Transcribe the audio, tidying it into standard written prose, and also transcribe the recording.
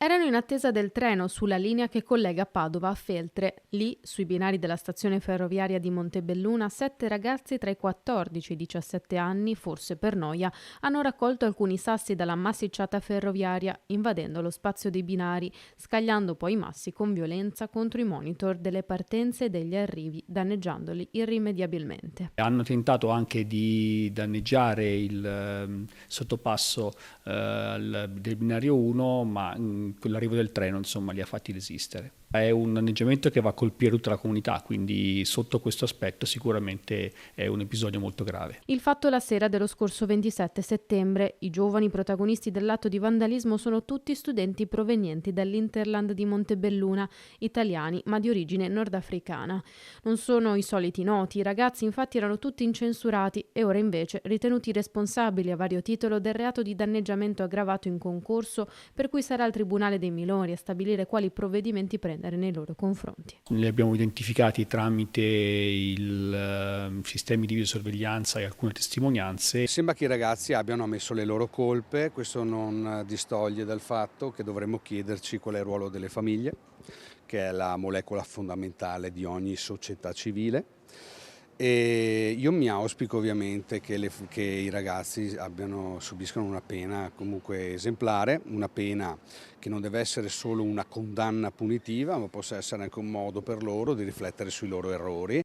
Erano in attesa del treno sulla linea che collega Padova a Feltre. Lì, sui binari della stazione ferroviaria di Montebelluna, 7 ragazzi tra i 14 e i 17 anni, forse per noia, hanno raccolto alcuni sassi dalla massicciata ferroviaria, invadendo lo spazio dei binari, scagliando poi i massi con violenza contro i monitor delle partenze e degli arrivi, danneggiandoli irrimediabilmente. Hanno tentato anche di danneggiare il sottopasso del binario 1, ma con l'arrivo del treno insomma, li ha fatti desistere. È un danneggiamento che va a colpire tutta la comunità, quindi sotto questo aspetto sicuramente è un episodio molto grave. Il fatto la sera dello scorso 27 settembre. I giovani protagonisti dell'atto di vandalismo sono tutti studenti provenienti dall'Interland di Montebelluna, italiani ma di origine nordafricana. Non sono i soliti noti, i ragazzi infatti erano tutti incensurati e ora invece ritenuti responsabili a vario titolo del reato di danneggiamento aggravato in concorso, per cui sarà il Tribunale dei minori a stabilire quali provvedimenti prendere nei loro confronti. Li abbiamo identificati tramite i sistemi di videosorveglianza e alcune testimonianze. Sembra che i ragazzi abbiano ammesso le loro colpe, questo non distoglie dal fatto che dovremmo chiederci qual è il ruolo delle famiglie, che è la molecola fondamentale di ogni società civile. E io mi auspico ovviamente che i ragazzi subiscano una pena comunque esemplare, una pena che non deve essere solo una condanna punitiva, ma possa essere anche un modo per loro di riflettere sui loro errori.